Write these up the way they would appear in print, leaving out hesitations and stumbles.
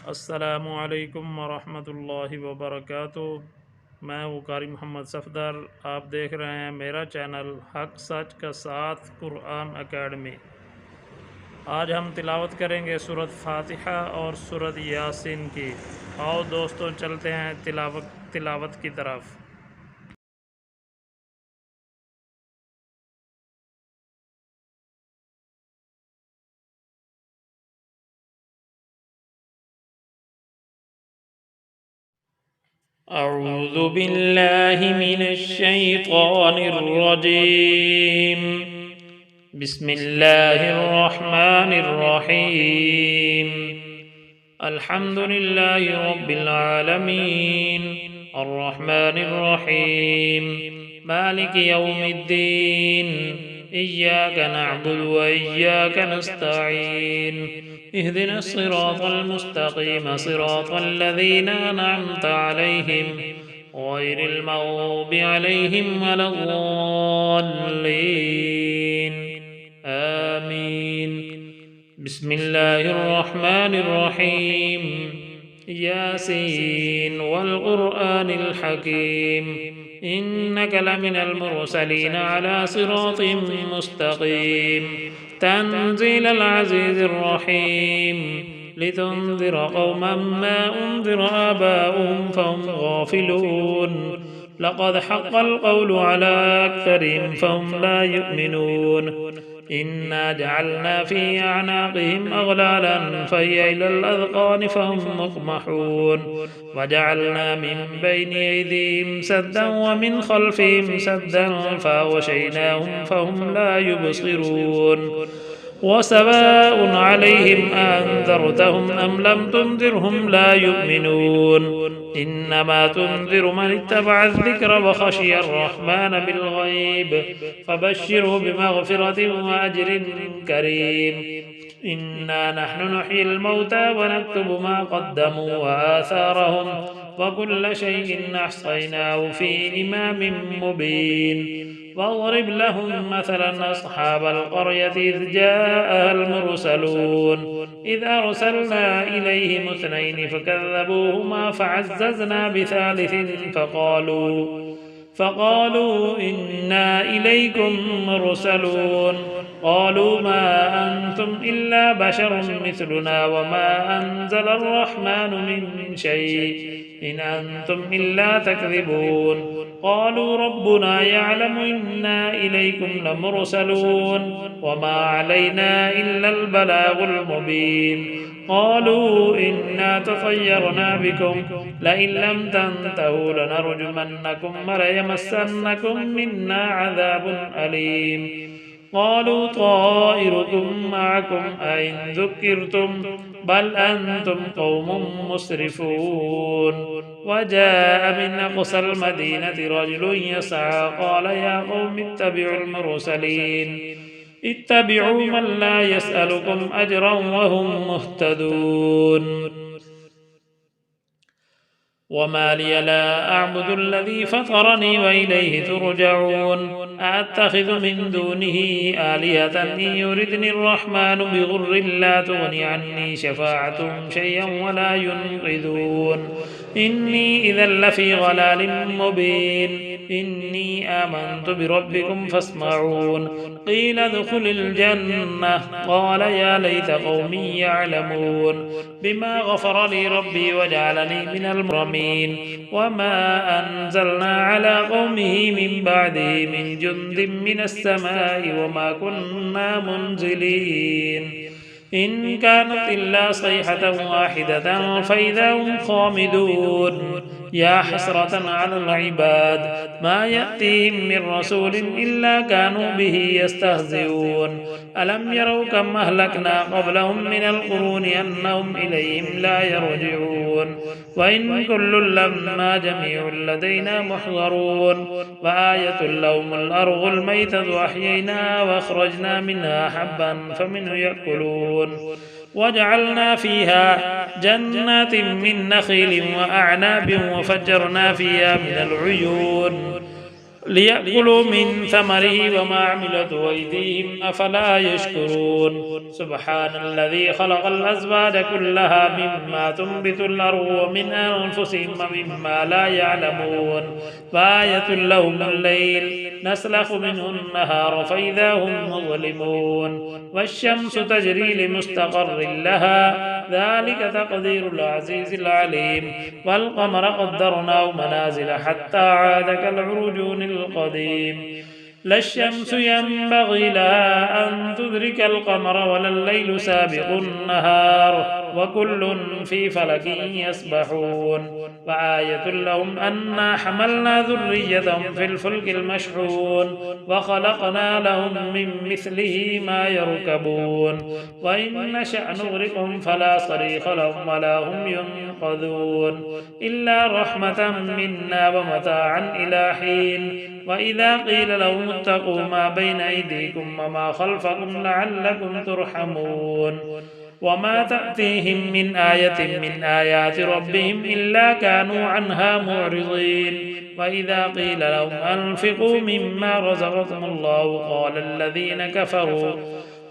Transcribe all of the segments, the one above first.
अस्सलामु अलैकुम वरहमतुल्लाहि वबरकातुह। मैं हूँ कारी मोहम्मद सफदर। आप देख रहे हैं मेरा चैनल हक सच का साथ कुरान एकेडमी। आज हम तिलावत करेंगे सूरत फातिहा और सूरत यासीन की। आओ दोस्तों, चलते हैं तिलावत की तरफ। أعوذ بالله من الشيطان الرجيم। بسم الله الرحمن الرحيم. الحمد لله رب العالمين الرحمن الرحيم مالك يوم الدين. إياك نعبد وإياك نستعين. اهدنا الصراط المستقيم صراط الذين أنعمت عليهم غير المغضوب عليهم ولا الضالين. آمين. بسم الله الرحمن الرحيم. ياسين والقرآن الحكيم إنك لمن المرسلين على صراط مستقيم تنزيل العزيز الرحيم لتنذر قوما ما أنذر آباؤهم فهم غافلون. لقد حق القول على أكثرهم فهم لا يؤمنون. إنا جعلنا في أعناقهم أغلالا فهي إلى الأذقان فهم مقمحون. وجعلنا من بين أيديهم سدا ومن خلفهم سدا فأغشيناهم فهم لا يبصرون. وسواء عليهم أنذرتهم أم لم تنذرهم لا يؤمنون. إنما تنذر من اتبع الذكر وخشي الرحمن بالغيب فبشره بمغفرة وأجر كريم. إنا نحن نحيي الموتى ونكتب ما قدموا وآثارهم وكل شيء أحصيناه في إمام مبين. واضرب لهم مثلا أصحاب القرية إذ جاءها المرسلون إذ أرسلنا إليهم اثنين فكذبوهما فعززنا بثالث فقالوا إنا إليكم مرسلون. قالوا ما أنتم إلا بشر مثلنا وما أنزل الرحمن من شيء إن أنتم إلا تكذبون. قالوا ربنا يعلم إنا إليكم لمرسلون وما علينا إلا البلاغ المبين. قالوا إنا تطيرنا بكم لئن لم تنتهوا لنرجمنكم وليمسنكم منا عذاب أليم. قالوا طائركم معكم أئن ذكرتم بل أنتم قوم مسرفون. وجاء من أقصى المدينة رجل يسعى قال يا قوم اتبعوا المرسلين اتبعوا من لا يسألكم أجرا وهم مهتدون. وما لي لا أعبد الذي فطرني وإليه ترجعون. أأتخذ من دونه آلهة إن يردني الرحمن بضر لا تغن عني شفاعتهم شيئا ولا ينقذون. إني إذا لفي ضلال مبين. إني آمنت بربكم فاسمعون. قيل ادخل الجنة قال يا ليت قومي يعلمون بما غفر لي ربي وجعلني من المكرمين. وما أنزلنا على قومه من بعده من جند من السماء وما كنا منزلين. إن كانت إلا صيحة واحدة فإذا هم خامدون. يا حسرة على العباد ما يأتيهم من رسول إلا كانوا به يستهزئون. ألم يروا كم أهلكنا قبلهم من القرون أنهم إليهم لا يرجعون. وإن كل لما جميع لدينا محضرون. وآية لهم الأرض الميتة أحييناها وأخرجنا منها حبا فمنه يأكلون. وجعلنا فيها جنات من نخيل وأعناب وفجرنا فيها من العيون ليأكلوا من ثمره وما عملته أيديهم أفلا يشكرون سبحان الذي خلق الأزواج كلها مما تنبت الأرض ومن أنفسهم ومما لا يعلمون وآية لهم الليل نسلخ منه النهار فإذا هم مظلمون والشمس تجري لمستقر لها ذلك تقدير العزيز العليم والقمر قدرناه منازل حتى عاد كالعرجون القديم لا الشمس ينبغي لها أن تدرك القمر ولا الليل سابق النهار وكل في فلك يسبحون وآية لهم أنا حملنا ذريتهم في الفلك المشحون وخلقنا لهم من مثله ما يركبون وإن نشأ نغرقهم فلا صريخ لهم ولا هم ينقذون إلا رحمة منا ومتاعا إلى حين وإذا قيل لهم اتقوا ما بين أيديكم وما خلفكم لعلكم ترحمون وما تأتيهم من آية من آيات ربهم إلا كانوا عنها معرضين وإذا قيل لهم أنفقوا مما رزقكم الله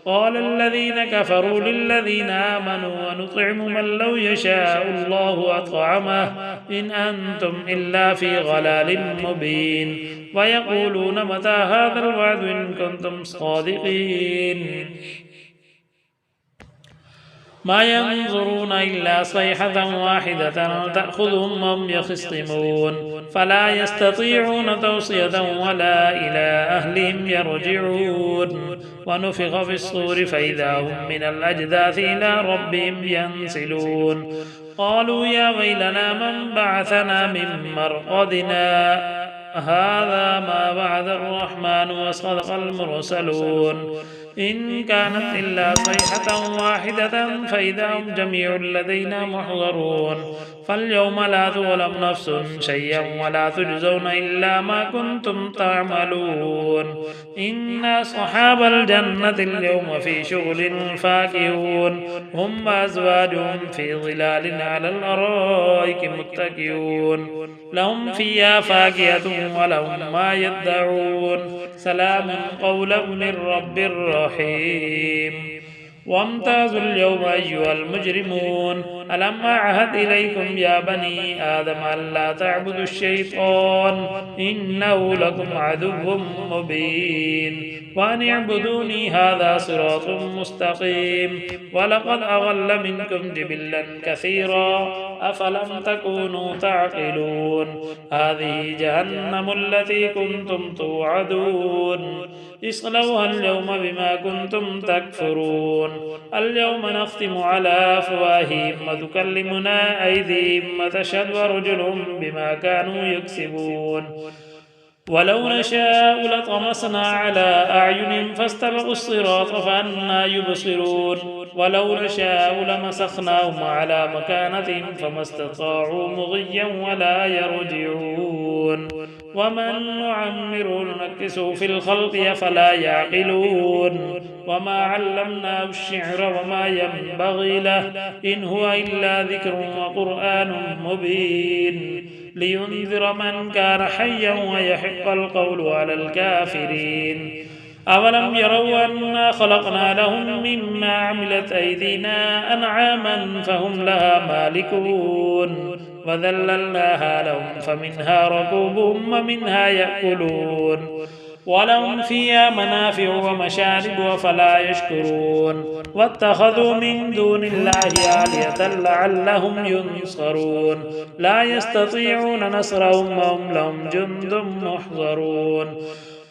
قال الذين كفروا للذين آمنوا ونطعم من لو يشاء الله أطعمه إن أنتم إلا في ضلال مبين ويقولون متى هذا الوعد إن كنتم صادقين ما ينظرون إلا صيحة واحدة تأخذهم وهم يخصمون فلا يستطيعون توصية ولا إلى أهلهم يرجعون ونفخ في الصور فإذا هم من الأجداث إلى ربهم ينسلون قالوا يا ويلنا من بعثنا من مرقدنا هذا ما وعد الرحمن وصدق المرسلون إن كانت إلا صيحة واحدة فإذا هم جميع لدينا محضرون فاليوم لا تظلم نفس شيئا ولا تجزون إلا ما كنتم تعملون إن أصحاب الجنة اليوم في شغل فاكهون هم وأزواجهم في ظلال على الأرائك متكئون لهم فيها فاكهة ولهم ما يدعون سلام قولا من رب رحيم وامتازوا اليوم أيها المجرمون ألم أعهد إليكم يا بني آدم ألا تعبدوا الشيطان إنه لكم عدو مبين وأن اعبدوني هذا صراط مستقيم ولقد أضل منكم جبلا كثيرا أفلم تكونوا تعقلون هذه جهنم التي كنتم توعدون اصلوها اليوم بما كنتم تكفرون اليوم نختم على أفواههم وتكلمنا أيديهم وتشهد أرجلهم بما كانوا يكسبون ولو نشاء لطمسنا على أعينهم فاستبقوا الصراط فأنى يبصرون ولو نشاء لمسخناهم على مكانتهم فما استطاعوا مضيا ولا يرجعون ومن نعمره ننكسه في الخلق أفلا يعقلون وما علمناه الشعر وما ينبغي له إن هو إلا ذكر وقرآن مبين لينذر من كان حيا ويحق القول على الكافرين أولم يروا أنا خلقنا لهم مما عملت أيدينا أنعاما فهم لها مالكون وذللناها لهم فمنها ركوبهم ومنها يأكلون ولهم فيها منافع ومشارب أفلا يشكرون واتخذوا من دون الله آلهة لعلهم ينصرون لا يستطيعون نصرهم وهم لهم جند محضرون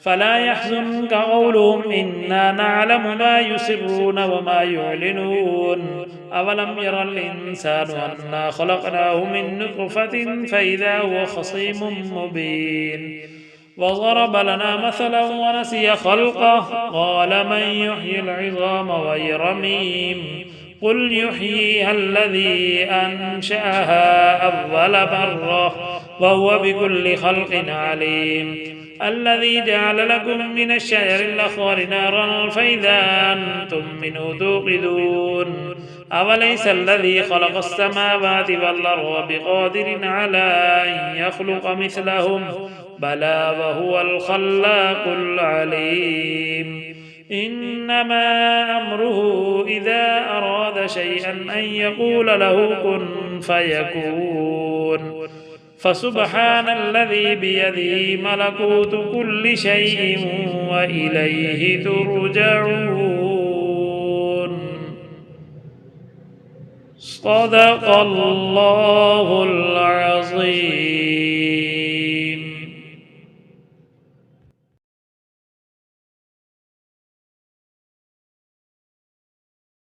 فلا يحزنك قولهم إنا نعلم ما يسرون وما يعلنون أولم ير الإنسان أنا خلقناه من نطفة فإذا هو خصيم مبين وضرب لنا مثلا ونسي خلقه قال من يحيي العظام وهي رميم قل يحييها الذي أنشأها أول مرة وهو بكل خلق عليم الذي جعل لكم من الشجر الأخضر نارا فإذا أنتم منه توقدون أوليس الذي خلق السماوات والأرض بقادر على أن يخلق مثلهم بلى وهو الخلاق العليم إنما أمره إذا أراد شيئا أن يقول له كن فيكون فسبحان الذي بيده ملكوت كل شيء وإليه ترجعون صدق الله العظيم.